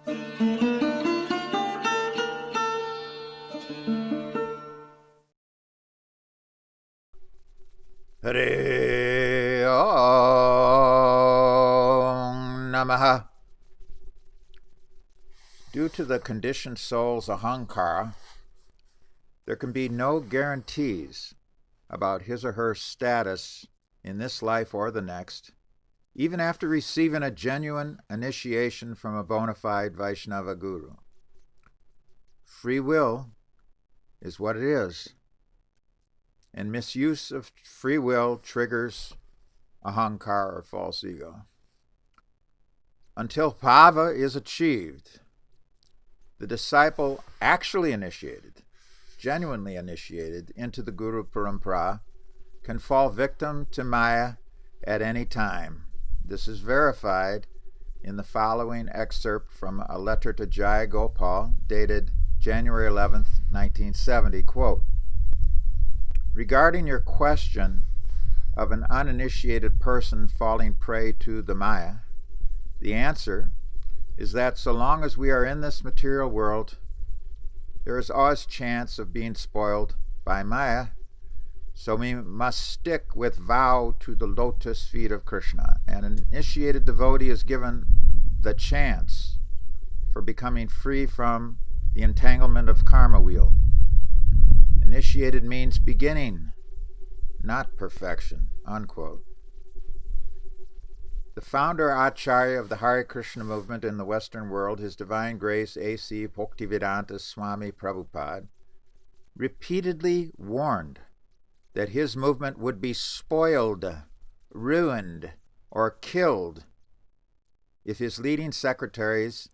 Hare Om Namaha. Due to the conditioned soul's ahankara, there can be no guarantees about his or her status in this life or the next, even after receiving a genuine initiation from a bona fide Vaishnava guru. Free will is what it is, and misuse of free will triggers ahankara or false ego. Until bhava is achieved, the disciple actually initiated, genuinely initiated into the Guru Parampara, can fall victim to Maya at any time. This is verified in the following excerpt from a letter to Jai Gopal, dated January 11th, 1970, quote, "Regarding your question of an uninitiated person falling prey to the Maya, the answer is that so long as we are in this material world, there is always chance of being spoiled by Maya, so we must stick with vow to the lotus feet of Krishna. An initiated devotee is given the chance for becoming free from the entanglement of karma wheel. Initiated means beginning, not perfection," unquote. The founder Acharya of the Hare Krishna movement in the Western world, His Divine Grace A.C. Bhaktivedanta Swami Prabhupada, repeatedly warned that his movement would be spoiled, ruined, or killed if his leading secretaries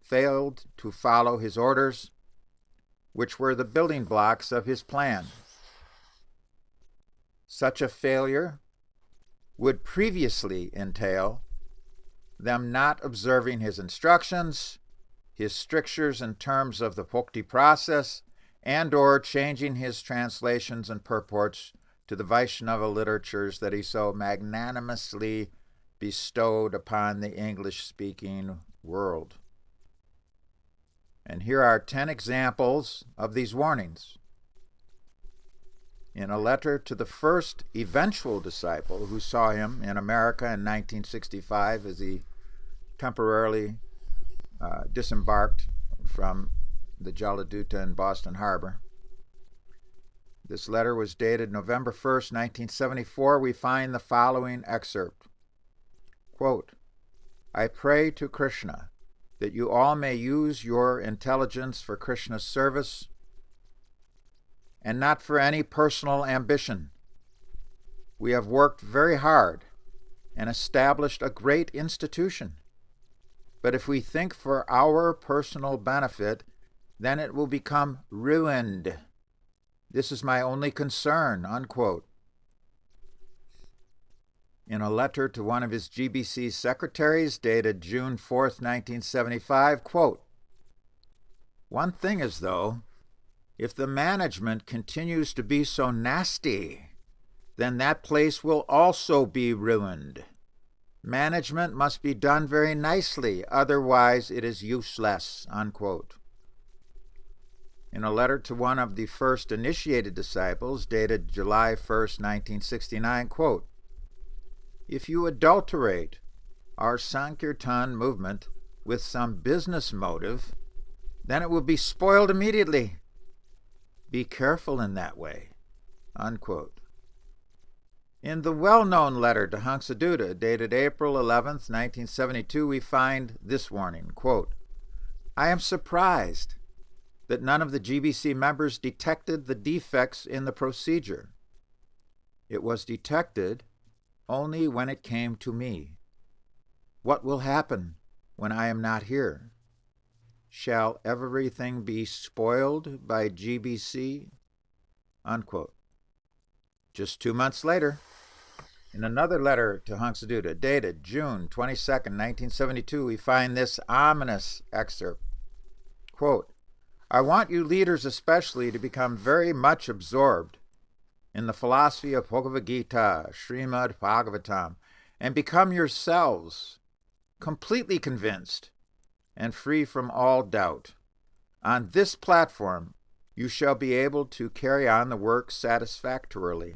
failed to follow his orders, which were the building blocks of his plan. Such a failure would previously entail them not observing his instructions, his strictures in terms of the bhakti process, and or changing his translations and purports to the Vaishnava literatures that he so magnanimously bestowed upon the English-speaking world. And here are 10 examples of these warnings. In a letter to the first eventual disciple who saw him in America in 1965 as he temporarily disembarked from the Jaladuta in Boston Harbor. This letter was dated November 1st, 1974. We find the following excerpt. Quote, "I pray to Krishna that you all may use your intelligence for Krishna's service and not for any personal ambition. We have worked very hard and established a great institution. But if we think for our personal benefit, then it will become ruined. This is my only concern," unquote. In a letter to one of his GBC secretaries dated June 4th, 1975, quote, "One thing is, though, if the management continues to be so nasty, then that place will also be ruined. Management must be done very nicely, otherwise it is useless," unquote. In a letter to one of the first initiated disciples, dated July 1st, 1969, quote, "If you adulterate our Sankirtan movement with some business motive, then it will be spoiled immediately. Be careful in that way," unquote. In the well-known letter to Hangsadutta, dated April 11th, 1972, we find this warning, quote, "I am surprised that none of the GBC members detected the defects in the procedure. It was detected only when it came to me. What will happen when I am not here? Shall everything be spoiled by GBC?" Unquote. Just 2 months later, in another letter to Hangsadutta, dated June 22nd, 1972, we find this ominous excerpt. Quote, "I want you leaders especially to become very much absorbed in the philosophy of Bhagavad Gita, Srimad Bhagavatam, and become yourselves completely convinced and free from all doubt. On this platform, you shall be able to carry on the work satisfactorily.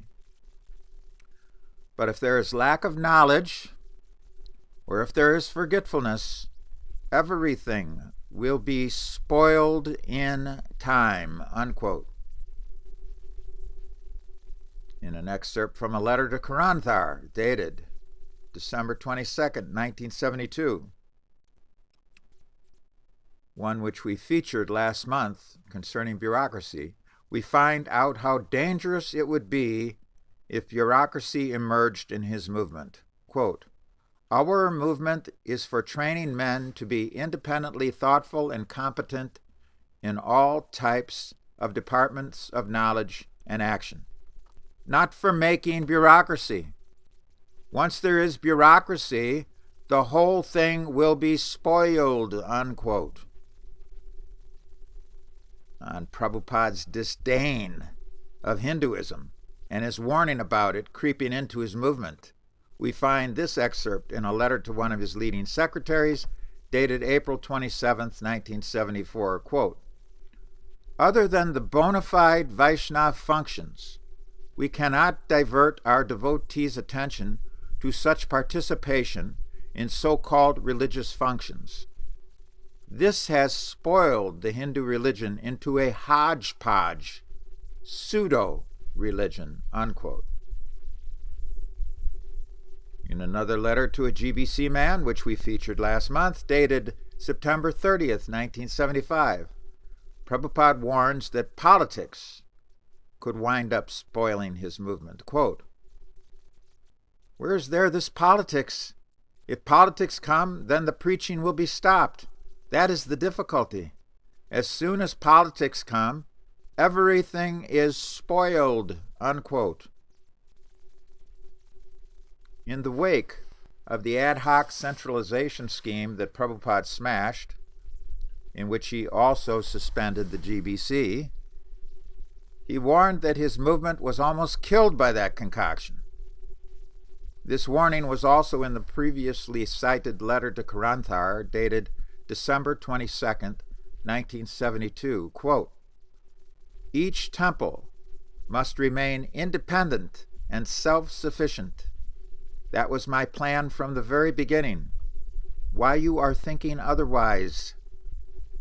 But if there is lack of knowledge, or if there is forgetfulness, everything will be spoiled in time, unquote. In an excerpt from a letter to Karanthar, dated December 22nd, 1972, one which we featured last month concerning bureaucracy, we find out how dangerous it would be if bureaucracy emerged in his movement. Quote, "Our movement is for training men to be independently thoughtful and competent in all types of departments of knowledge and action, not for making bureaucracy. Once there is bureaucracy, the whole thing will be spoiled," unquote. On Prabhupada's disdain of Hinduism and his warning about it creeping into his movement, we find this excerpt in a letter to one of his leading secretaries, dated April 27th, 1974, quote, "Other than the bona fide Vaishnava functions, we cannot divert our devotees' attention to such participation in so-called religious functions. This has spoiled the Hindu religion into a hodgepodge, pseudo-religion," unquote. In another letter to a GBC man, which we featured last month, dated September 30th, 1975, Prabhupada warns that politics could wind up spoiling his movement. Quote, "Where is there this politics? If politics come, then the preaching will be stopped. That is the difficulty. As soon as politics come, everything is spoiled," unquote. In the wake of the ad hoc centralization scheme that Prabhupada smashed, in which he also suspended the GBC, he warned that his movement was almost killed by that concoction. This warning was also in the previously cited letter to Karanthar, dated December 22nd, 1972, quote, "Each temple must remain independent and self-sufficient. That was my plan from the very beginning. Why you are thinking otherwise?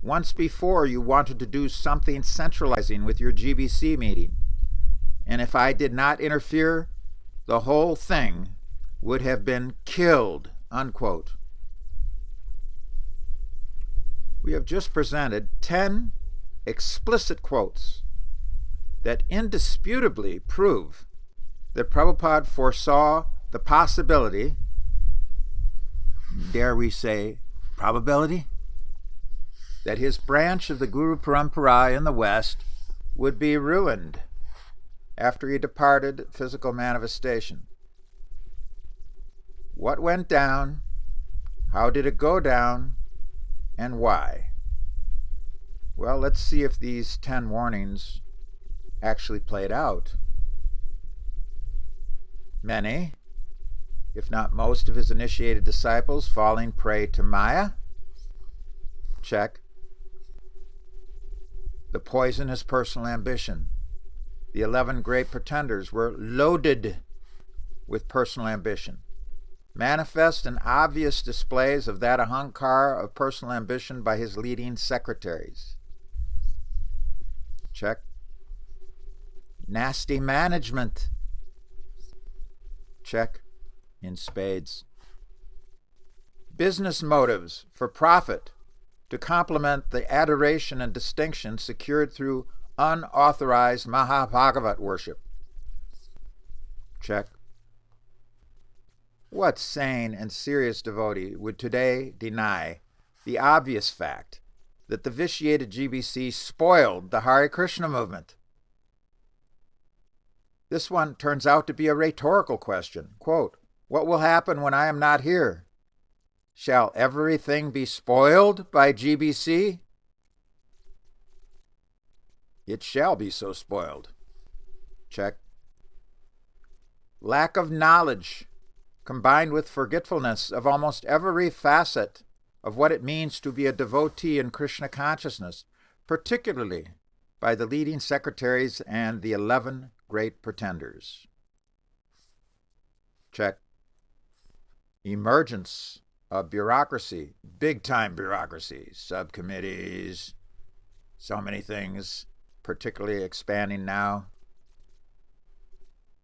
Once before you wanted to do something centralizing with your GBC meeting, and if I did not interfere, the whole thing would have been killed," unquote. We have just presented 10 explicit quotes that indisputably prove that Prabhupada foresaw the possibility, dare we say probability, that his branch of the Guru Parampara in the West would be ruined after he departed physical manifestation. What went down? How did it go down? And why? Well, let's see if these 10 warnings actually played out. Many, if not most, of his initiated disciples falling prey to Maya. Check. The poisonous personal ambition. The 11 great pretenders were loaded with personal ambition. Manifest and obvious displays of that ahankara of personal ambition by his leading secretaries. Check. Nasty management. Check. In spades. Business motives for profit to complement the adoration and distinction secured through unauthorized Mahabhagavat worship. Check. What sane and serious devotee would today deny the obvious fact that the vitiated GBC spoiled the Hare Krishna movement? This one turns out to be a rhetorical question. Quote, "What will happen when I am not here? Shall everything be spoiled by GBC? It shall be so spoiled." Check. Lack of knowledge, combined with forgetfulness of almost every facet of what it means to be a devotee in Krishna consciousness, particularly by the leading secretaries and the 11 great pretenders. Check. Emergence of bureaucracy, big-time bureaucracy, subcommittees, so many things, particularly expanding now.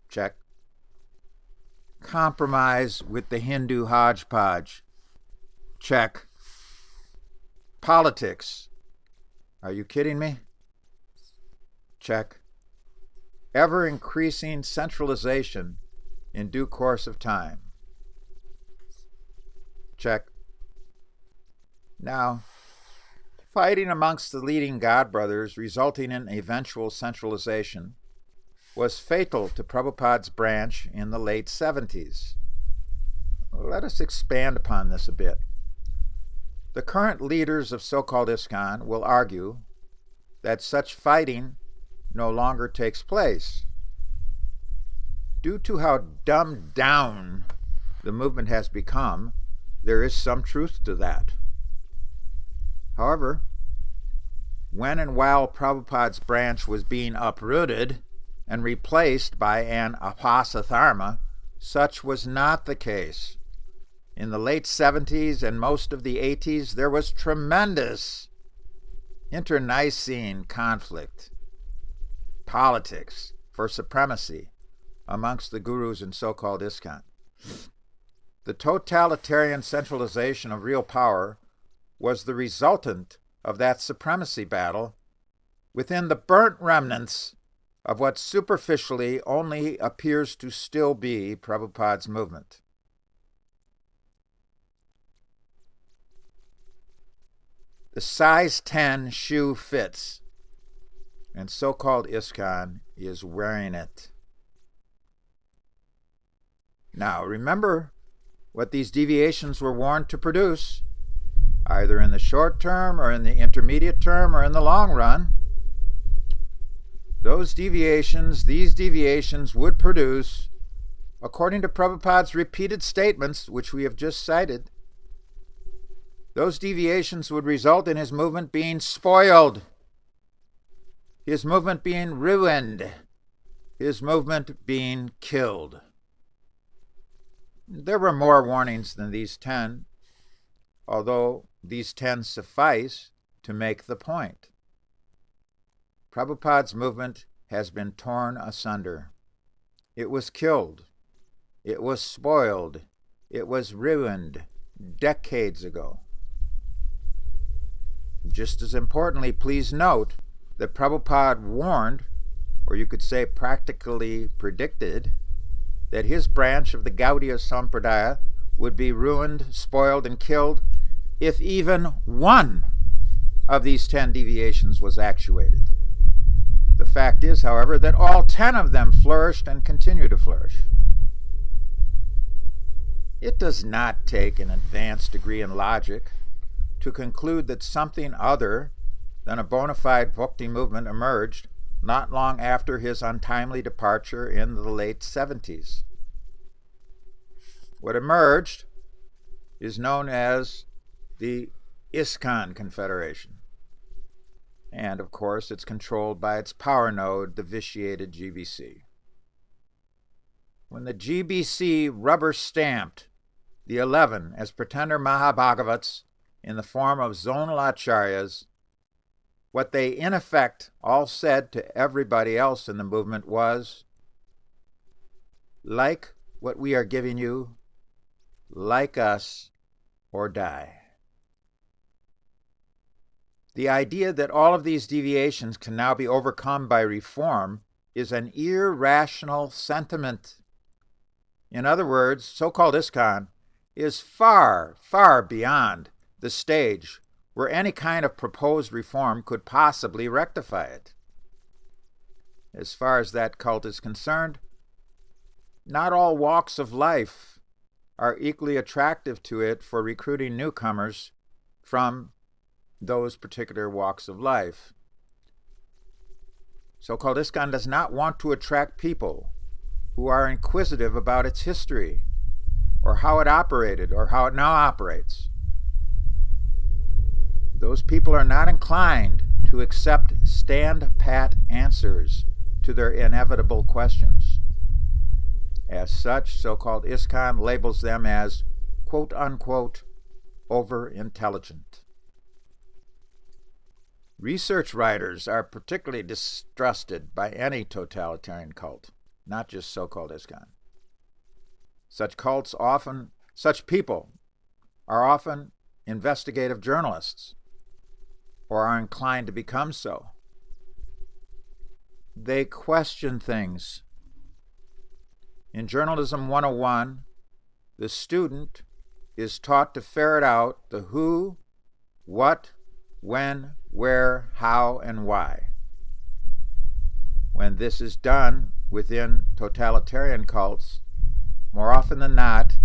Check. Compromise with the Hindu hodgepodge. Check. Politics. Are you kidding me? Check. Ever-increasing centralization in due course of time. Check. Now, fighting amongst the leading God brothers, resulting in eventual centralization, was fatal to Prabhupada's branch in the late 70s. Let us expand upon this a bit. The current leaders of so-called ISKCON will argue that such fighting no longer takes place. Due to how dumbed down the movement has become, there is some truth to that. However, when and while Prabhupada's branch was being uprooted and replaced by an apasatharma, such was not the case. In the late 70s and most of the 80s, there was tremendous internecine conflict, politics for supremacy amongst the gurus and so-called ISKCON. The totalitarian centralization of real power was the resultant of that supremacy battle within the burnt remnants of what superficially only appears to still be Prabhupada's movement. The size 10 shoe fits, and so-called ISKCON is wearing it. Now, remember what these deviations were warned to produce, either in the short term or in the intermediate term or in the long run. These deviations would produce, according to Prabhupada's repeated statements, which we have just cited, those deviations would result in his movement being spoiled, his movement being ruined, his movement being killed. There were more warnings than these 10, although these 10 suffice to make the point. Prabhupada's movement has been torn asunder. It was killed. It was spoiled. It was ruined decades ago. Just as importantly, please note that Prabhupada warned, or you could say practically predicted, that his branch of the Gaudiya Sampradaya would be ruined, spoiled, and killed if even one of these 10 deviations was actuated. The fact is, however, that all 10 of them flourished and continue to flourish. It does not take an advanced degree in logic to conclude that something other than a bona fide bhakti movement emerged not long after his untimely departure in the late 70s. What emerged is known as the ISKCON Confederation. And, of course, it's controlled by its power node, the vitiated GBC. When the GBC rubber-stamped the 11 as pretender Mahabhagavats in the form of zonal acharyas, what they in effect all said to everybody else in the movement was, like what we are giving you, like us, or die. The idea that all of these deviations can now be overcome by reform is an irrational sentiment. In other words, so-called ISKCON is far, far beyond the stage where any kind of proposed reform could possibly rectify it. As far as that cult is concerned, not all walks of life are equally attractive to it for recruiting newcomers from those particular walks of life. So-called ISKCON does not want to attract people who are inquisitive about its history, or how it operated, or how it now operates. those people are not inclined to accept stand-pat answers to their inevitable questions. As such, so-called ISKCON labels them as quote-unquote over-intelligent. Research writers are particularly distrusted by any totalitarian cult, not just so-called ISKCON. Such people are often investigative journalists or are inclined to become so. They question things. In Journalism 101, the student is taught to ferret out the who, what, when, where, how, and why. When this is done within totalitarian cults, more often than not,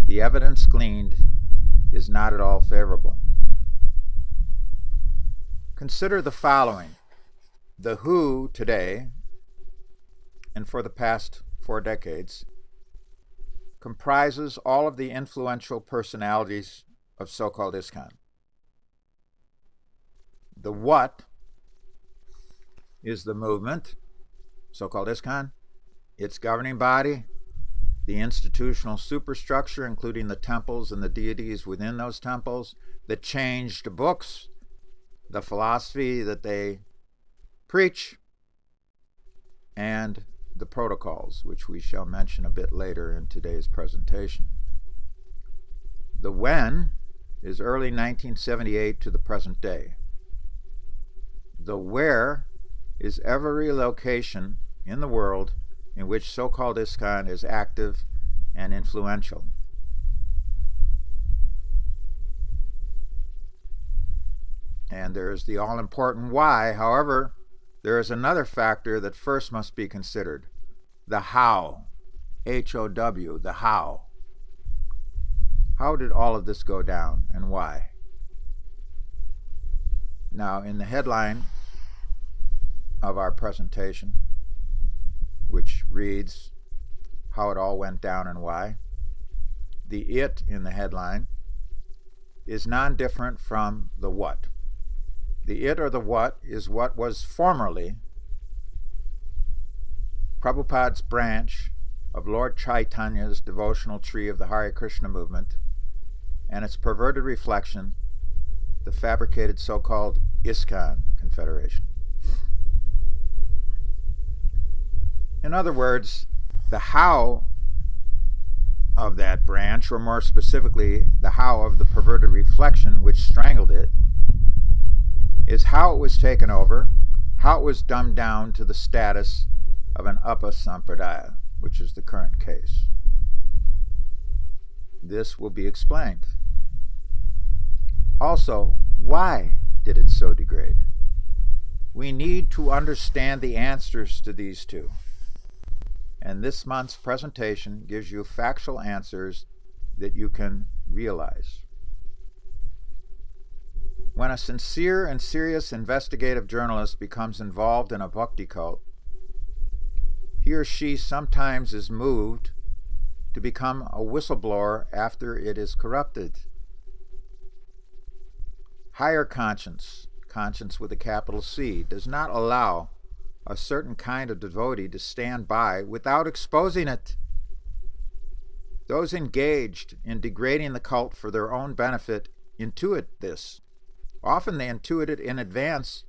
the evidence gleaned is not at all favorable. Consider the following. The WHO today, and for the past 4 decades, comprises all of the influential personalities of so-called ISKCON. The what is the movement, so-called ISKCON, its governing body, the institutional superstructure, including the temples and the deities within those temples, the changed books, the philosophy that they preach, and the protocols, which we shall mention a bit later in today's presentation. The when is early 1978 to the present day. The where is every location in the world in which so-called ISKCON is active and influential. And there is the all-important why. However, there is another factor that first must be considered. The how. H-O-W, the how. How did all of this go down and why? Now, in the headline of our presentation, which reads how it all went down and why, the it in the headline is non-different from the what. The it or the what is what was formerly Prabhupada's branch of Lord Chaitanya's devotional tree of the Hare Krishna movement, and its perverted reflection, the fabricated so-called ISKCON Confederation. In other words, the how of that branch, or more specifically, the how of the perverted reflection which strangled it, is how it was taken over, how it was dumbed down to the status of an Upasampradaya, which is the current case. This will be explained. Also, why did it so degrade? We need to understand the answers to these two. And this month's presentation gives you factual answers that you can realize. When a sincere and serious investigative journalist becomes involved in a bhakti cult, he or she sometimes is moved to become a whistleblower after it is corrupted. Higher conscience, conscience with a capital C, does not allow a certain kind of devotee to stand by without exposing it. Those engaged in degrading the cult for their own benefit intuit this. Often they intuit it in advance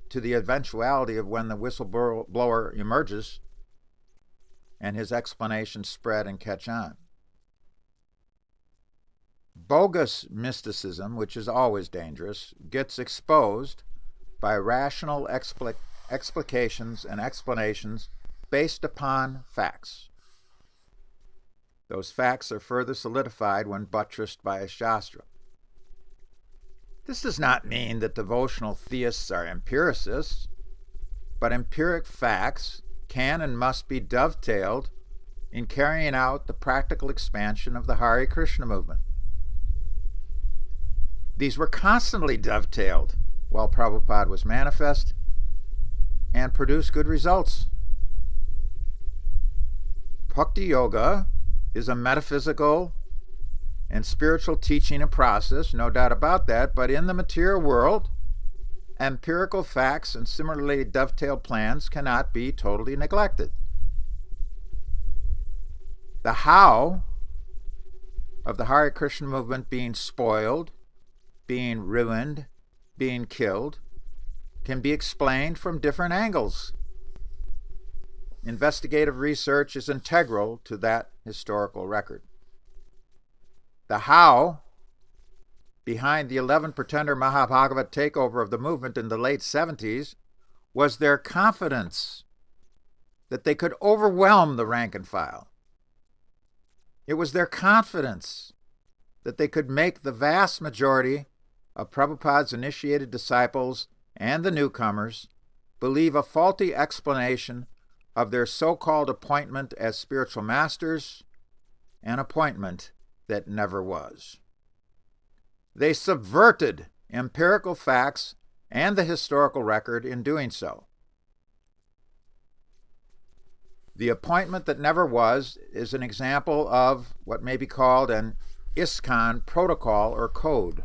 to the eventuality of when the whistleblower emerges and his explanations spread and catch on. Bogus mysticism, which is always dangerous, gets exposed by rational explications and explanations based upon facts. Those facts are further solidified when buttressed by a shastra. This does not mean that devotional theists are empiricists, but empiric facts can and must be dovetailed in carrying out the practical expansion of the Hare Krishna movement. These were constantly dovetailed while Prabhupada was manifest and produced good results. Bhakti Yoga is a metaphysical and spiritual teaching and process, no doubt about that, but in the material world, empirical facts and similarly dovetailed plans cannot be totally neglected. The how of the Hare Krishna movement being spoiled, being ruined, being killed, can be explained from different angles. Investigative research is integral to that historical record. The how behind the 11 Pretender Mahabhagavat takeover of the movement in the late 70s was their confidence that they could overwhelm the rank and file. It was their confidence that they could make the vast majority of Prabhupada's initiated disciples and the newcomers believe a faulty explanation of their so-called appointment as spiritual masters, an appointment that never was. They subverted empirical facts and the historical record in doing so. The appointment that never was is an example of what may be called an ISKCON protocol or code.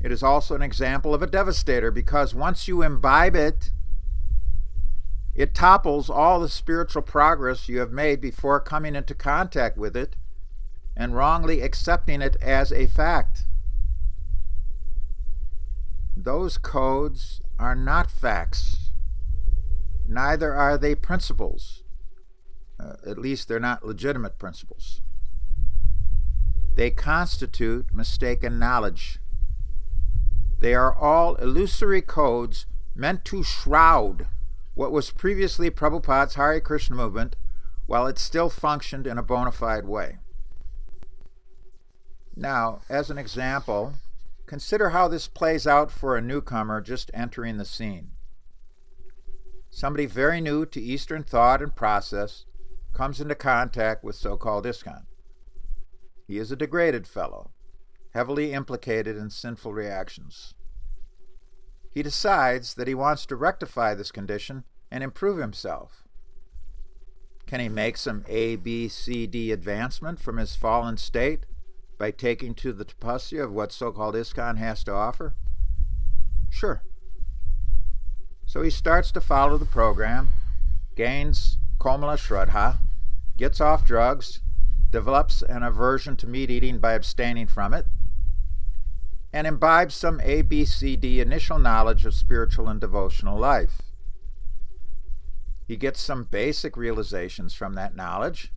It is also an example of a devastator because once you imbibe it, it topples all the spiritual progress you have made before coming into contact with it and wrongly accepting it as a fact. Those codes are not facts. Neither are they principles. At least they're not legitimate principles. They constitute mistaken knowledge. They are all illusory codes meant to shroud what was previously Prabhupada's Hare Krishna movement while it still functioned in a bona fide way. Now, as an example, consider how this plays out for a newcomer just entering the scene. Somebody very new to Eastern thought and process comes into contact with so-called ISKCON. He is a degraded fellow, heavily implicated in sinful reactions. He decides that he wants to rectify this condition and improve himself. Can he make some A, B, C, D advancement from his fallen state by taking to the tapasya of what so-called ISKCON has to offer? Sure. So he starts to follow the program, gains Komala Shraddha, gets off drugs, develops an aversion to meat eating by abstaining from it, and imbibes some A, B, C, D initial knowledge of spiritual and devotional life. He gets some basic realizations from that knowledge,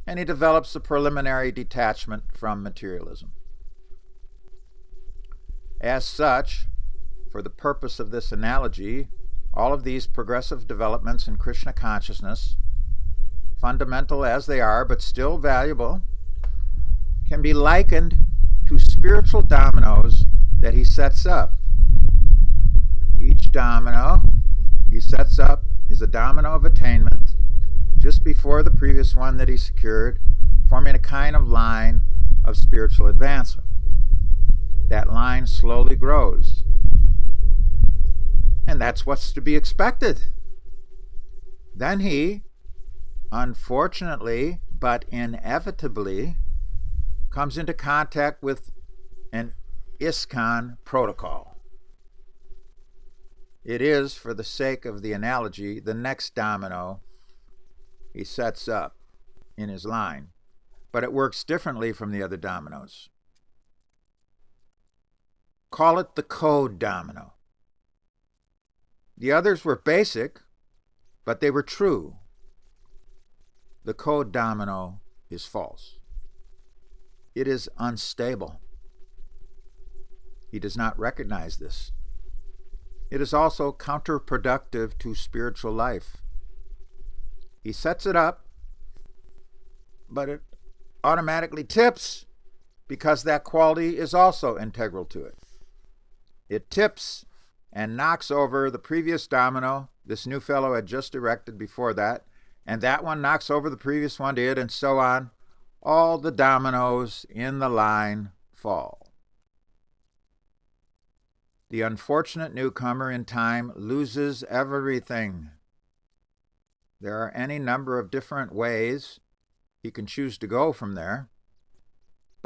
and he develops a preliminary detachment from materialism. As such, for the purpose of this analogy, all of these progressive developments in Krishna consciousness, fundamental as they are but still valuable, can be likened to spiritual dominoes that he sets up. Each domino he sets up is a domino of attainment just before the previous one that he secured, forming a kind of line of spiritual advancement. That line slowly grows. And that's what's to be expected. Then he, unfortunately but inevitably, comes into contact with an ISKCON protocol. It is, for the sake of the analogy, the next domino he sets up in his line, but it works differently from the other dominoes. Call it the code domino. The others were basic, but they were true. The code domino is false. It is unstable. He does not recognize this. It is also counterproductive to spiritual life. He sets it up, but it automatically tips because that quality is also integral to it. It tips and knocks over the previous domino this new fellow had just erected before that, and that one knocks over the previous one did, and so on. All the dominoes in the line fall. The unfortunate newcomer in time loses everything. There are any number of different ways he can choose to go from there.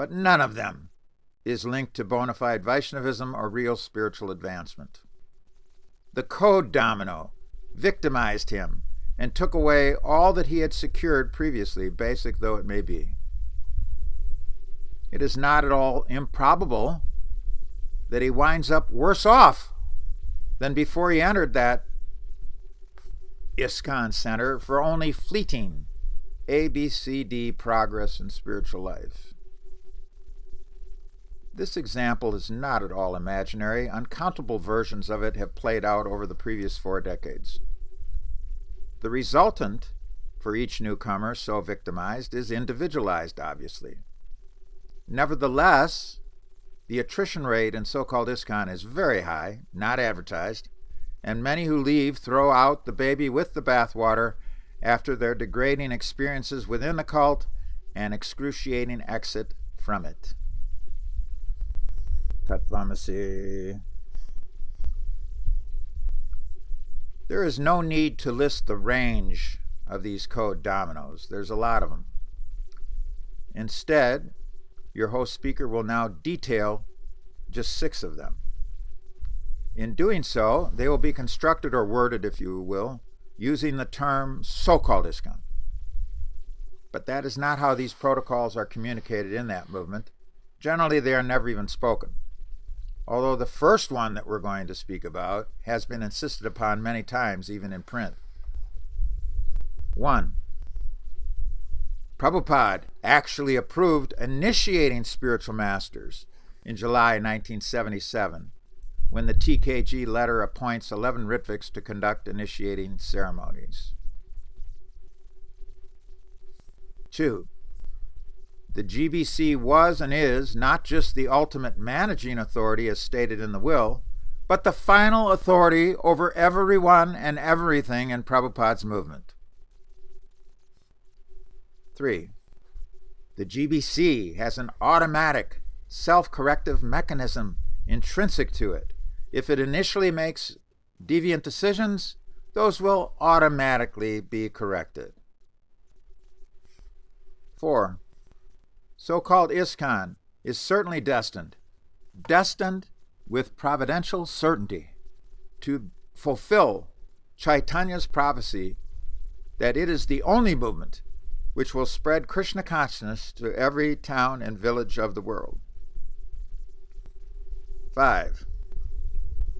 but none of them is linked to bona fide Vaishnavism or real spiritual advancement. The code domino victimized him and took away all that he had secured previously, basic though it may be. It is not at all improbable that he winds up worse off than before he entered that ISKCON center for only fleeting ABCD progress in spiritual life. This example is not at all imaginary. Uncountable versions of it have played out over the previous 4 decades. The resultant for each newcomer so victimized is individualized, obviously. Nevertheless, the attrition rate in so-called ISKCON is very high, not advertised, and many who leave throw out the baby with the bathwater after their degrading experiences within the cult and excruciating exit from it. Tatvamasi. There is no need to list the range of these code dominoes. There's a lot of them. Instead, your host speaker will now detail just 6 of them. In doing so, they will be constructed or worded, if you will, using the term so-called ISKCON. But that is not how these protocols are communicated in that movement. Generally, they are never even spoken. Although the first one that we're going to speak about has been insisted upon many times, even in print. 1. Prabhupada actually approved initiating spiritual masters in July 1977, when the TKG letter appoints 11 Ritviks to conduct initiating ceremonies. 2. The GBC was and is not just the ultimate managing authority as stated in the will, but the final authority over everyone and everything in Prabhupada's movement. 3. The GBC has an automatic self-corrective mechanism intrinsic to it. If it initially makes deviant decisions, those will automatically be corrected. 4. So-called ISKCON is certainly destined with providential certainty, to fulfill Chaitanya's prophecy that it is the only movement which will spread Krishna consciousness to every town and village of the world. 5.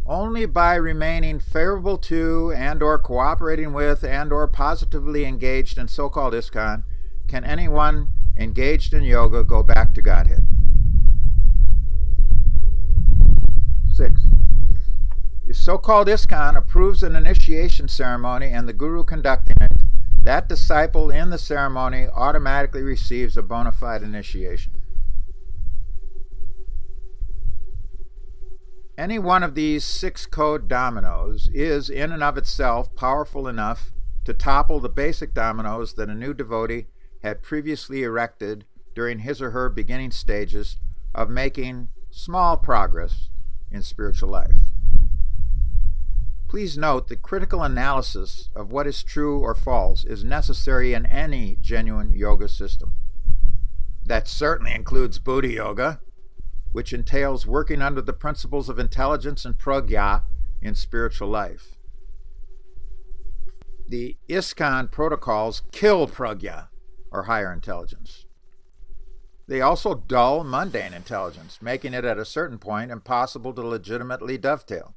Only by remaining favorable to and or cooperating with and or positively engaged in so-called ISKCON can anyone engaged in yoga go back to Godhead. 6. If so-called ISKCON approves an initiation ceremony and the guru conducting it, that disciple in the ceremony automatically receives a bona fide initiation. Any one of these 6 code dominoes is in and of itself powerful enough to topple the basic dominoes that a new devotee had previously erected during his or her beginning stages of making small progress in spiritual life. Please note that critical analysis of what is true or false is necessary in any genuine yoga system. That certainly includes Buddha yoga, which entails working under the principles of intelligence and pragya in spiritual life. The ISKCON protocols kill pragya, or higher intelligence. They also dull mundane intelligence, making it at a certain point impossible to legitimately dovetail.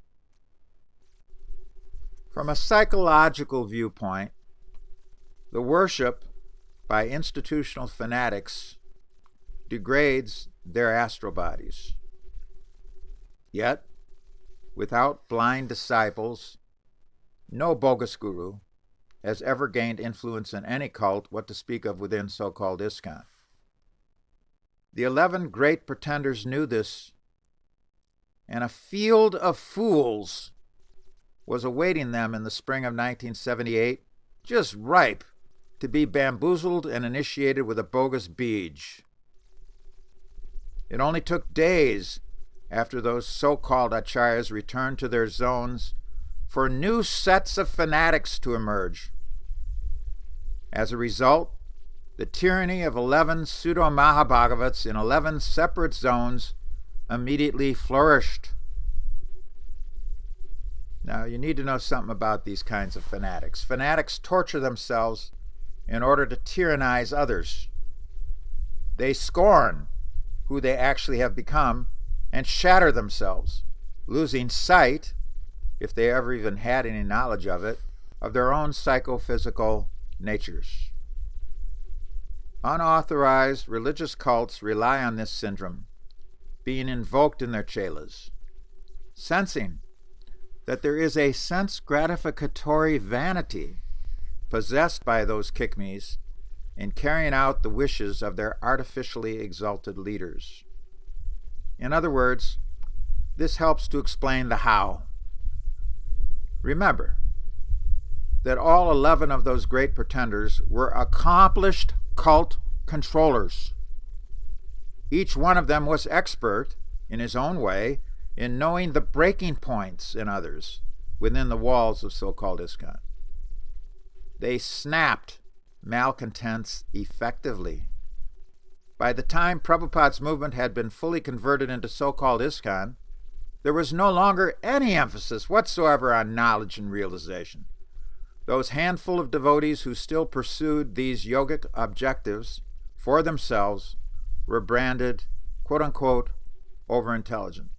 From a psychological viewpoint, the worship by institutional fanatics degrades their astral bodies. Yet, without blind disciples, no bogus guru has ever gained influence in any cult, what to speak of within so-called ISKCON. The 11 great pretenders knew this, and a field of fools was awaiting them in the spring of 1978, just ripe to be bamboozled and initiated with a bogus beej. It only took days after those so-called acharyas returned to their zones for new sets of fanatics to emerge. As a result, the tyranny of 11 pseudo-Mahabhagavats in 11 separate zones immediately flourished. Now, you need to know something about these kinds of fanatics. Fanatics torture themselves in order to tyrannize others. They scorn who they actually have become and shatter themselves, losing sight, if they ever even had any knowledge of it, of their own psychophysical natures. Unauthorized religious cults rely on this syndrome being invoked in their chelas, sensing that there is a sense gratificatory vanity possessed by those kick-me's in carrying out the wishes of their artificially exalted leaders. In other words, this helps to explain the how. Remember that all 11 of those great pretenders were accomplished cult controllers. Each one of them was expert, in his own way, in knowing the breaking points in others within the walls of so-called ISKCON. They snapped malcontents effectively. By the time Prabhupada's movement had been fully converted into so-called ISKCON, there was no longer any emphasis whatsoever on knowledge and realization. Those handful of devotees who still pursued these yogic objectives for themselves were branded, quote-unquote, overintelligent.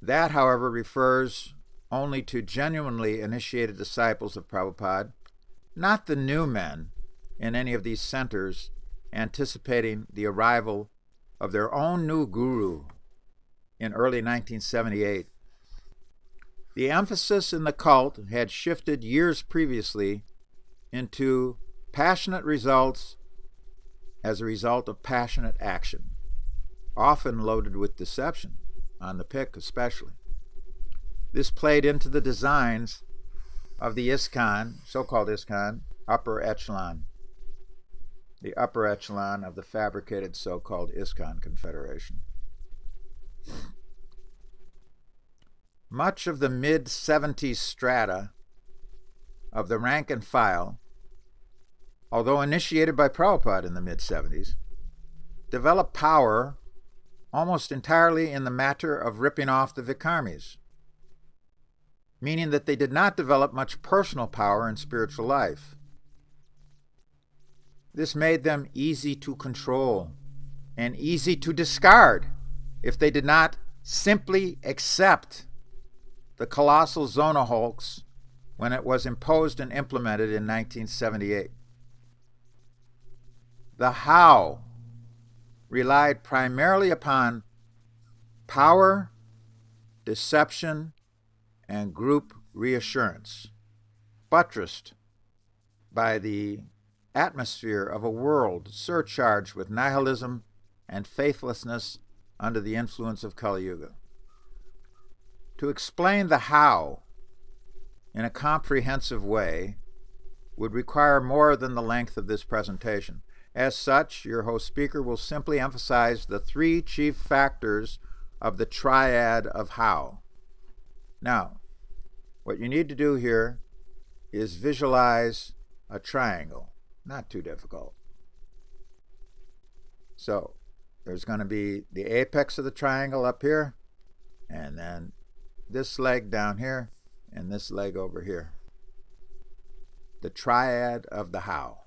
That, however, refers only to genuinely initiated disciples of Prabhupada, not the new men in any of these centers anticipating the arrival of their own new guru in early 1978. The emphasis in the cult had shifted years previously into passionate results as a result of passionate action, often loaded with deception, on the pick especially. This played into the designs of the ISKCON, so-called ISKCON, upper echelon, the upper echelon of the fabricated so-called ISKCON Confederation. Much of the mid-70s strata of the rank and file, although initiated by Prabhupada in the mid-70s, developed power almost entirely in the matter of ripping off the Vikarmis, meaning that they did not develop much personal power in spiritual life. This made them easy to control and easy to discard if they did not simply accept the colossal Zona hoax when it was imposed and implemented in 1978. The how relied primarily upon power, deception, and group reassurance, buttressed by the atmosphere of a world surcharged with nihilism and faithlessness under the influence of Kali Yuga. To explain the how in a comprehensive way would require more than the length of this presentation. As such, your host speaker will simply emphasize the three chief factors of the triad of how. Now, what you need to do here is visualize a triangle. Not too difficult. So, there's going to be the apex of the triangle up here, and then this leg down here, and this leg over here. The triad of the how.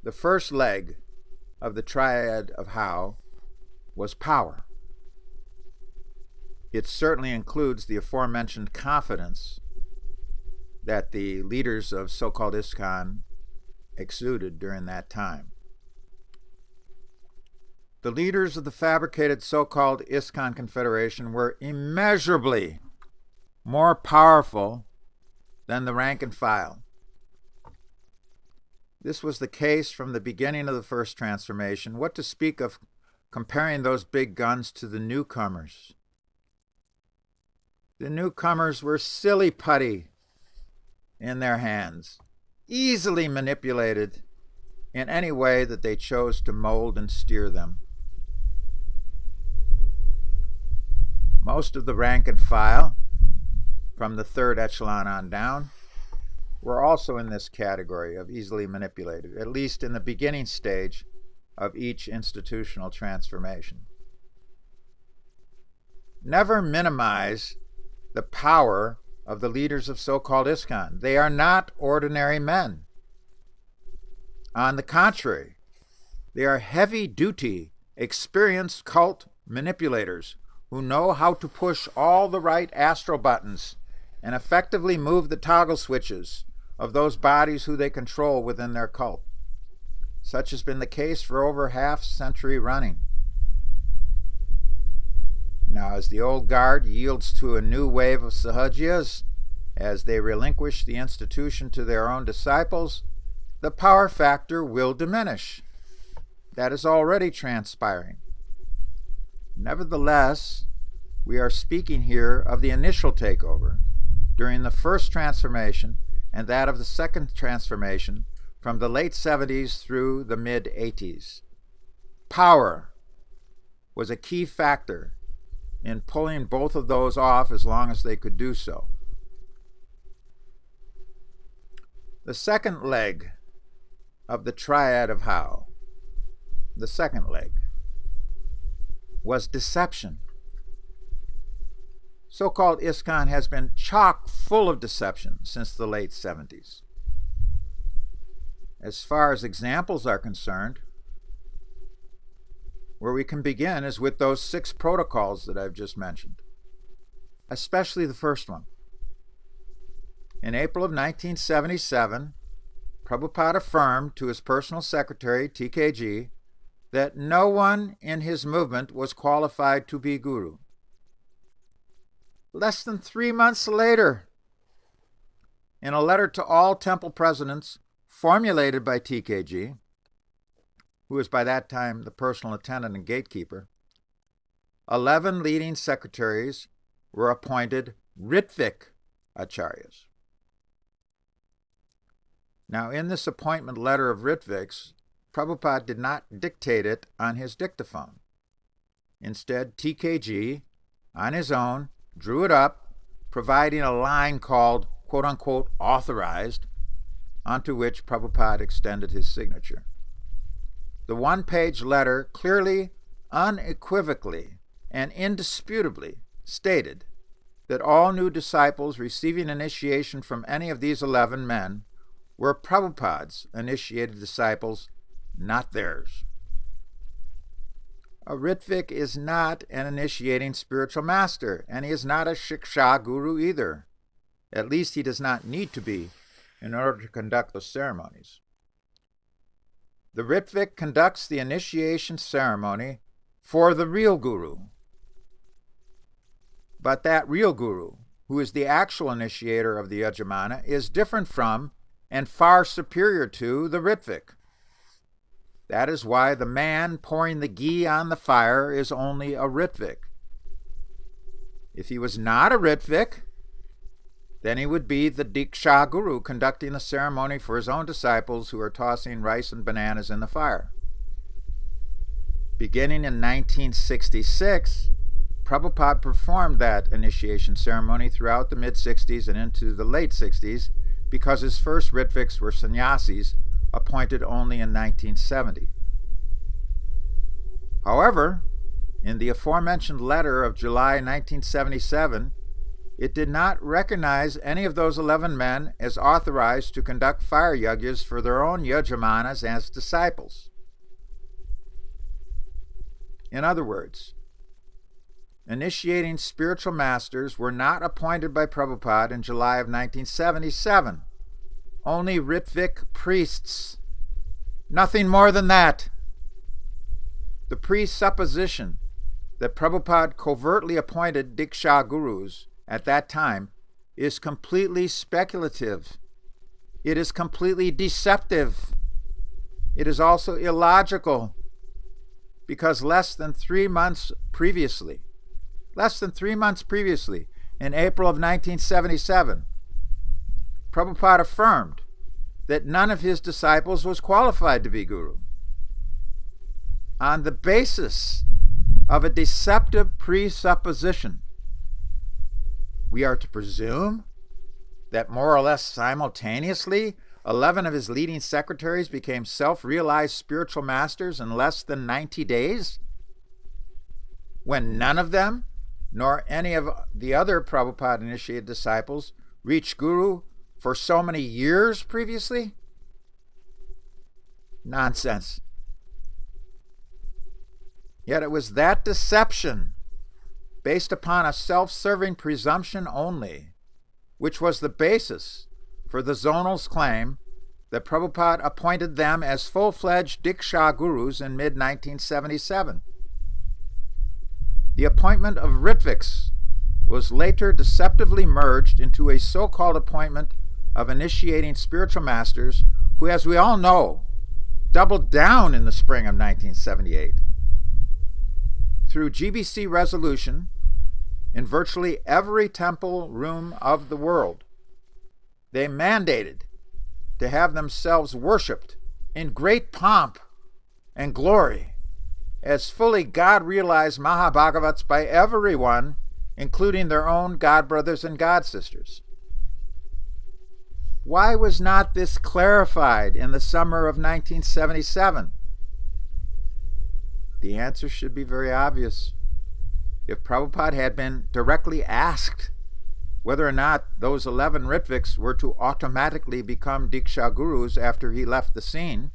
The first leg of the triad of how was power. It certainly includes the aforementioned confidence that the leaders of so-called ISKCON exuded during that time. The leaders of the fabricated so-called ISKCON Confederation were immeasurably more powerful than the rank and file. This was the case from the beginning of the first transformation. What to speak of comparing those big guns to the newcomers? The newcomers were silly putty in their hands, easily manipulated in any way that they chose to mold and steer them. Most of the rank and file, from the third echelon on down, were also in this category of easily manipulated, at least in the beginning stage of each institutional transformation. Never minimize the power of the leaders of so-called ISKCON. They are not ordinary men. On the contrary, they are heavy-duty, experienced cult manipulators who know how to push all the right astral buttons and effectively move the toggle switches of those bodies who they control within their cult. Such has been the case for over half a century running. Now, as the old guard yields to a new wave of Sahajiyas, as they relinquish the institution to their own disciples, the power factor will diminish. That is already transpiring. Nevertheless, we are speaking here of the initial takeover during the first transformation and that of the second transformation from the late 70s through the mid-80s. Power was a key factor in pulling both of those off as long as they could do so. The second leg of the triad of how, the second leg, was deception. So-called ISKCON has been chock full of deception since the late 70s. As far as examples are concerned, where we can begin is with those 6 protocols that I've just mentioned, especially the first one. In April of 1977, Prabhupada affirmed to his personal secretary, TKG, that no one in his movement was qualified to be guru. Less than 3 months later, in a letter to all temple presidents formulated by TKG, who was by that time the personal attendant and gatekeeper, 11 leading secretaries were appointed Ritvik Acharyas. Now, in this appointment letter of Ritvik's, Prabhupada did not dictate it on his dictaphone. Instead, TKG, on his own, drew it up, providing a line called, quote-unquote, authorized, onto which Prabhupada extended his signature. The one-page letter clearly, unequivocally, and indisputably stated that all new disciples receiving initiation from any of these 11 men were Prabhupada's initiated disciples, not theirs. A Ritvik is not an initiating spiritual master, and he is not a Shiksha guru either. At least he does not need to be in order to conduct the ceremonies. The Ritvik conducts the initiation ceremony for the real guru. But that real guru, who is the actual initiator of the Yajamana, is different from and far superior to the Ritvik. That is why the man pouring the ghee on the fire is only a Ritvik. If he was not a Ritvik, then he would be the Diksha Guru conducting the ceremony for his own disciples who are tossing rice and bananas in the fire. Beginning in 1966, Prabhupada performed that initiation ceremony throughout the mid-60s and into the late 60s because his first Ritviks were sannyasis appointed only in 1970. However, in the aforementioned letter of July 1977, it did not recognize any of those 11 men as authorized to conduct fire yajnas for their own yajamanas as disciples. In other words, initiating spiritual masters were not appointed by Prabhupada in July of 1977. Only Ritvik priests. Nothing more than that. The presupposition that Prabhupada covertly appointed Diksha Gurus at that time is completely speculative. It is completely deceptive. It is also illogical because less than 3 months previously, in April of 1977, Prabhupada affirmed that none of his disciples was qualified to be guru. On the basis of a deceptive presupposition, we are to presume that more or less simultaneously 11 of his leading secretaries became self-realized spiritual masters in less than 90 days? When none of them, nor any of the other Prabhupada-initiated disciples, reached Guru for so many years previously? Nonsense. Yet it was that deception, based upon a self-serving presumption only, which was the basis for the zonal's claim that Prabhupada appointed them as full-fledged Diksha Gurus in mid-1977. The appointment of Ritviks was later deceptively merged into a so-called appointment of initiating spiritual masters who, as we all know, doubled down in the spring of 1978. Through GBC resolution, in virtually every temple room of the world, they mandated to have themselves worshipped in great pomp and glory as fully God-realized Mahabhagavats by everyone, including their own God brothers and God sisters. Why was not this clarified in the summer of 1977? The answer should be very obvious. If Prabhupada had been directly asked whether or not those 11 Ritviks were to automatically become Diksha Gurus after he left the scene,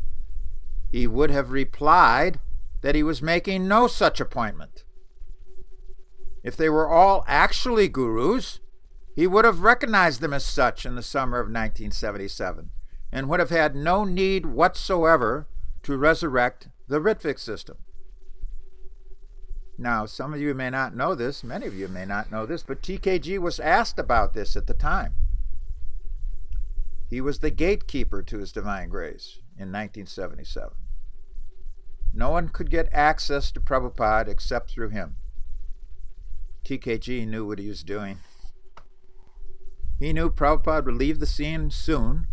he would have replied that he was making no such appointment. If they were all actually gurus, he would have recognized them as such in the summer of 1977 and would have had no need whatsoever to resurrect the Ritvik system. Now, some of you may not know this, many of you may not know this, but TKG was asked about this at the time. He was the gatekeeper to His Divine Grace in 1977. No one could get access to Prabhupada except through him. TKG knew what he was doing. He knew Prabhupada would leave the scene soon,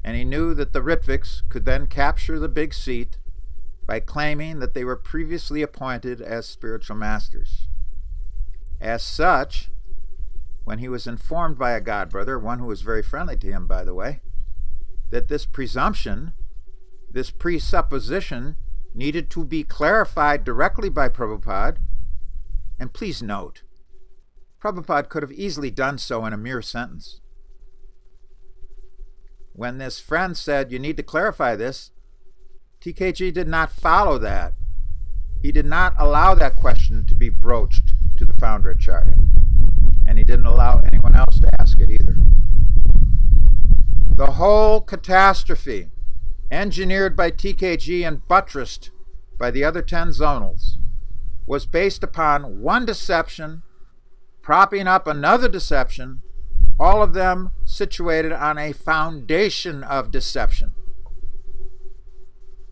and he knew that the Ritviks could then capture the big seat by claiming that they were previously appointed as spiritual masters. As such, when he was informed by a godbrother, one who was very friendly to him, by the way, that this presumption, this presupposition, needed to be clarified directly by Prabhupada, and please note, Prabhupada could have easily done so in a mere sentence. When this friend said, "You need to clarify this," TKG did not follow that. He did not allow that question to be broached to the founder Acharya, and he didn't allow anyone else to ask it either. The whole catastrophe, engineered by TKG and buttressed by the other 10 zonals, was based upon one deception, propping up another deception, all of them situated on a foundation of deception.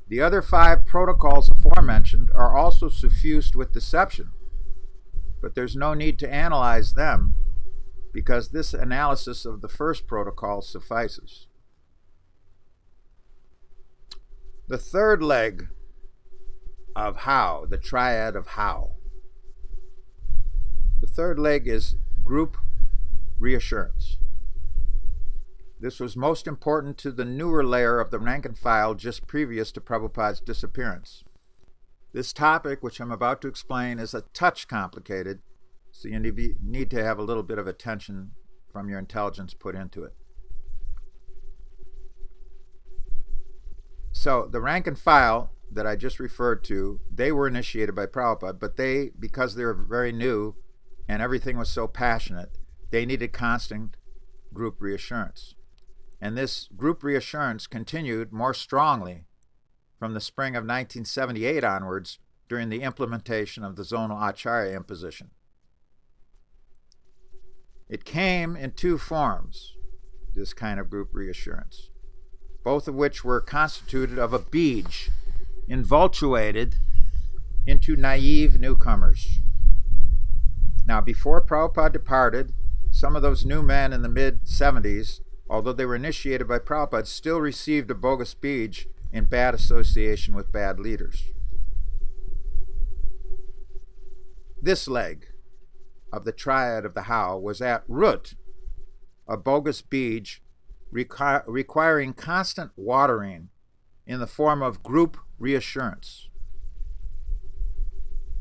The other 5 protocols aforementioned are also suffused with deception, but there's no need to analyze them because this analysis of the first protocol suffices. The third leg of how, the triad of how. The third leg is group reassurance. This was most important to the newer layer of the rank and file just previous to Prabhupada's disappearance. This topic, which I'm about to explain, is a touch complicated, so you need to have a little bit of attention from your intelligence put into it. So the rank and file that I just referred to, they were initiated by Prabhupada, but they, because they were very new and everything was so passionate, they needed constant group reassurance. And this group reassurance continued more strongly from the spring of 1978 onwards during the implementation of the zonal Acharya imposition. It came in 2 forms, this kind of group reassurance, both of which were constituted of a beej, invultuated into naive newcomers. Now, before Prabhupada departed, some of those new men in the mid-70s, although they were initiated by Prabhupada, still received a bogus beej in bad association with bad leaders. This leg of the triad of the how was at root a bogus bij requiring constant watering in the form of group reassurance.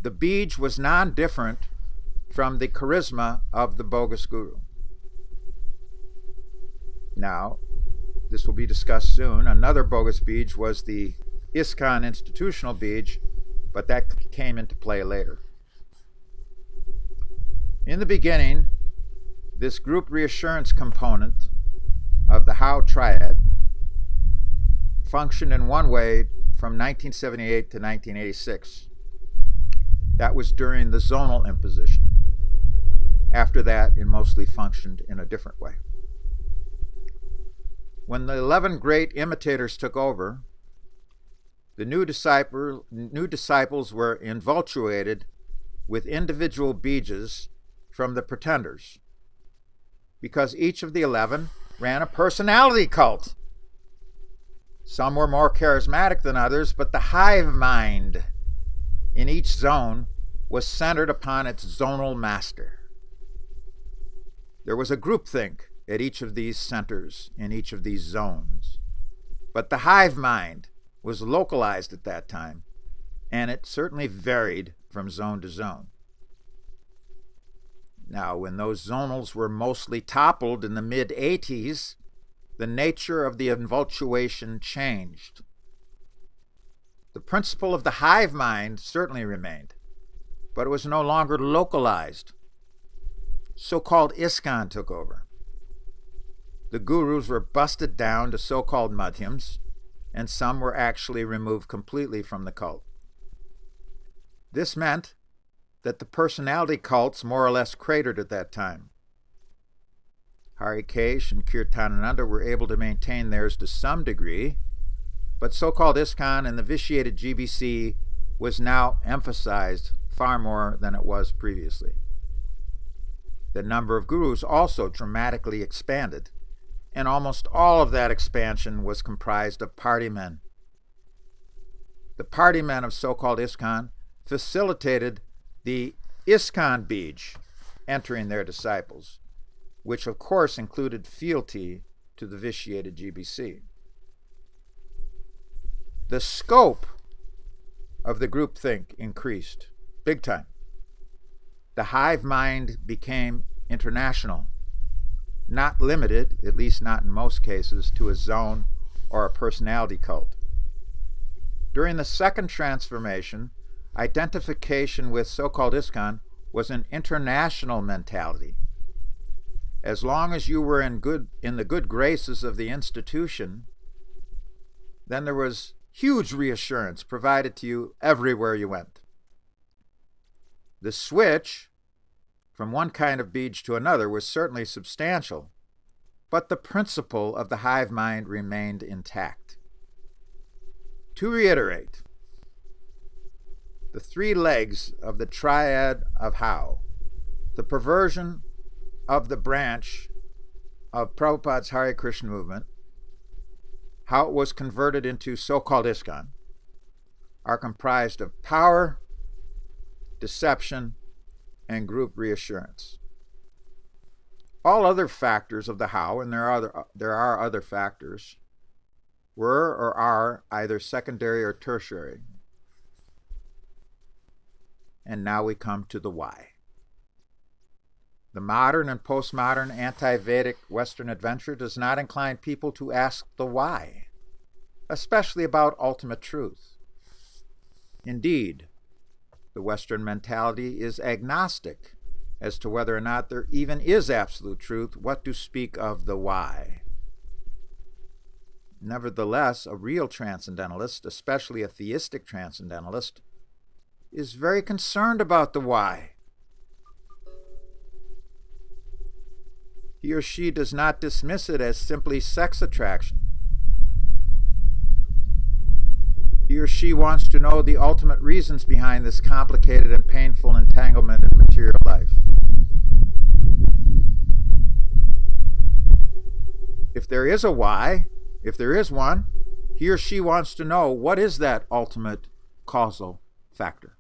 The bij was non-different from the charisma of the bogus guru. Now, this will be discussed soon. Another bogus bij was the ISKCON institutional bij, but that came into play later. In the beginning, this group reassurance component of the How triad functioned in one way from 1978 to 1986. That was during the zonal imposition. After that, it mostly functioned in a different way. When the 11 great imitators took over, the new disciples were infatuated with individual bijas from the pretenders, because each of the 11 ran a personality cult. Some were more charismatic than others, but the hive mind in each zone was centered upon its zonal master. There was a groupthink at each of these centers in each of these zones, but the hive mind was localized at that time, and it certainly varied from zone to zone. Now, when those zonals were mostly toppled in the mid-80s, the nature of the infatuation changed. The principle of the hive mind certainly remained, but it was no longer localized. So-called ISKCON took over. The gurus were busted down to so-called madhyams, and some were actually removed completely from the cult. This meant that the personality cults more or less cratered at that time. Harikesh and Kirtanananda were able to maintain theirs to some degree, but so-called ISKCON and the vitiated GBC was now emphasized far more than it was previously. The number of gurus also dramatically expanded, and almost all of that expansion was comprised of party men. The party men of so-called ISKCON facilitated the ISKCON bij entering their disciples, which of course included fealty to the vitiated GBC. The scope of the groupthink increased big time. The hive mind became international, not limited, at least not in most cases, to a zone or a personality cult. During the second transformation, identification with so-called ISKCON was an international mentality. As long as you were in the good graces of the institution, then there was huge reassurance provided to you everywhere you went. The switch from one kind of bij to another was certainly substantial, but the principle of the hive mind remained intact. To reiterate, the three legs of the triad of How, the perversion of the branch of Prabhupada's Hare Krishna movement, how it was converted into so-called ISKCON, are comprised of power, deception, and group reassurance. All other factors of the How, and there are other factors, were or are either secondary or tertiary. And now we come to the why. The modern and postmodern anti-Vedic Western adventure does not incline people to ask the why, especially about ultimate truth. Indeed, the Western mentality is agnostic as to whether or not there even is absolute truth, what to speak of the why. Nevertheless, a real transcendentalist, especially a theistic transcendentalist, is very concerned about the why. He or she does not dismiss it as simply sex attraction. He or she wants to know the ultimate reasons behind this complicated and painful entanglement in material life. If there is a why, if there is one, he or she wants to know what is that ultimate causal factor.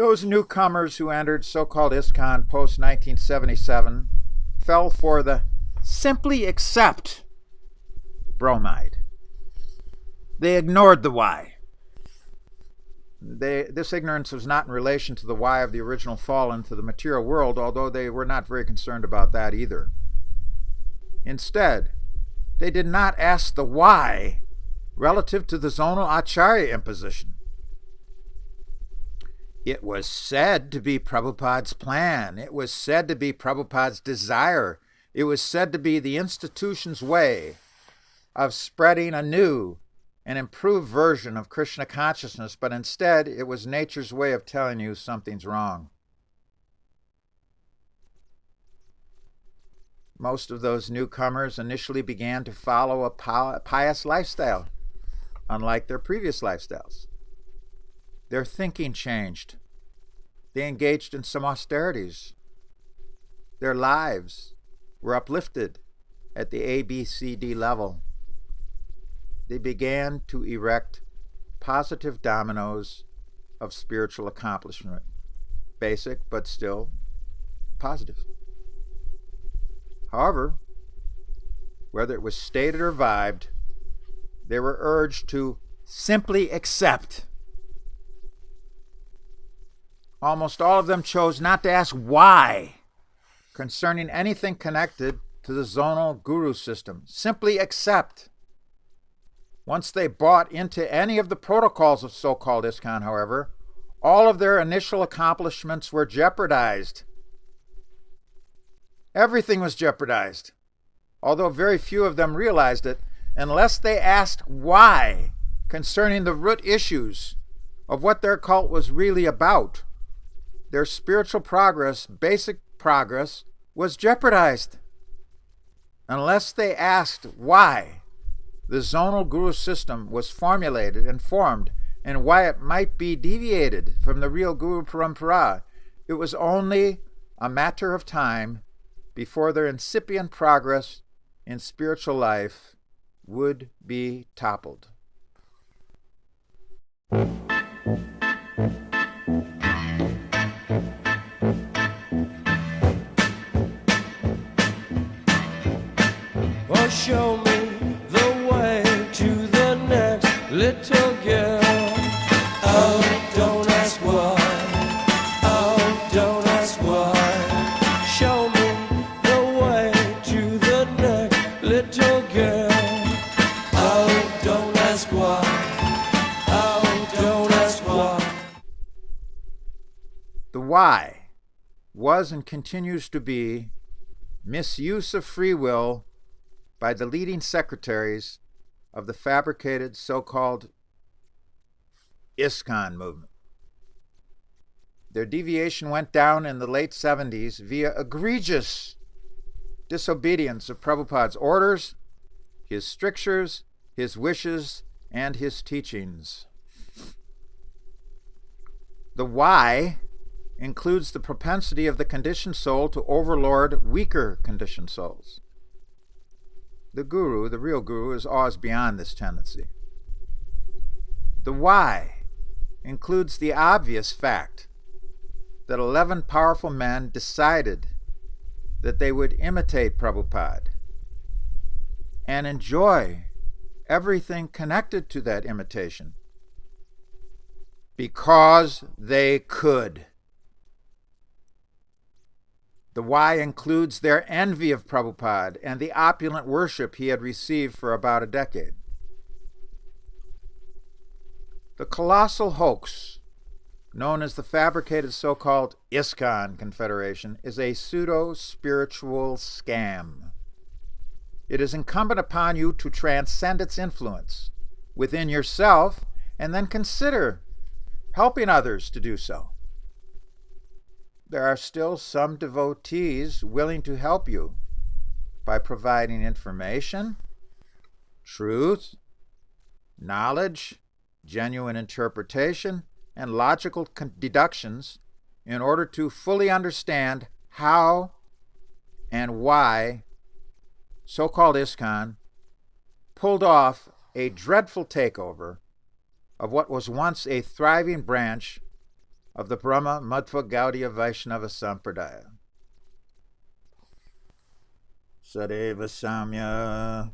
Those newcomers who entered so-called ISKCON post-1977 fell for the simply accept bromide. They ignored the why. This ignorance was not in relation to the why of the original fall into the material world, although they were not very concerned about that either. Instead, they did not ask the why relative to the zonal acharya imposition. It was said to be Prabhupada's plan. It was said to be Prabhupada's desire. It was said to be the institution's way of spreading a new and improved version of Krishna consciousness, but instead it was nature's way of telling you something's wrong. Most of those newcomers initially began to follow a pious lifestyle, unlike their previous lifestyles. Their thinking changed. They engaged in some austerities. Their lives were uplifted at the ABCD level. They began to erect positive dominoes of spiritual accomplishment. Basic, but still positive. However, whether it was stated or vibed, they were urged to simply accept. Almost all of them chose not to ask why concerning anything connected to the zonal guru system. Simply accept. Once they bought into any of the protocols of so-called ISKCON, however, all of their initial accomplishments were jeopardized. Everything was jeopardized, although very few of them realized it, unless they asked why concerning the root issues of what their cult was really about. Their spiritual progress, basic progress, was jeopardized. Unless they asked why the zonal guru system was formulated and formed and why it might be deviated from the real guru parampara, it was only a matter of time before their incipient progress in spiritual life would be toppled. Oh, show me the way to the next little girl. Oh, don't ask why. Oh, don't ask why. Show me the way to the next little girl. Oh, don't ask why. Oh, don't ask why. The why was and continues to be misuse of free will by the leading secretaries of the fabricated so-called ISKCON movement. Their deviation went down in the late 70s via egregious disobedience of Prabhupada's orders, his strictures, his wishes, and his teachings. The why includes the propensity of the conditioned soul to overlord weaker conditioned souls. The guru, the real guru, is always beyond this tendency. The why includes the obvious fact that 11 powerful men decided that they would imitate Prabhupada and enjoy everything connected to that imitation because they could. The why includes their envy of Prabhupada and the opulent worship he had received for about a decade. The colossal hoax, known as the fabricated so-called ISKCON Confederation, is a pseudo-spiritual scam. It is incumbent upon you to transcend its influence within yourself and then consider helping others to do so. There are still some devotees willing to help you by providing information, truth, knowledge, genuine interpretation, and logical deductions in order to fully understand how and why so-called ISKCON pulled off a dreadful takeover of what was once a thriving branch of the Brahma Madhva Gaudiya Vaishnava Sampradaya. Sadeva Samya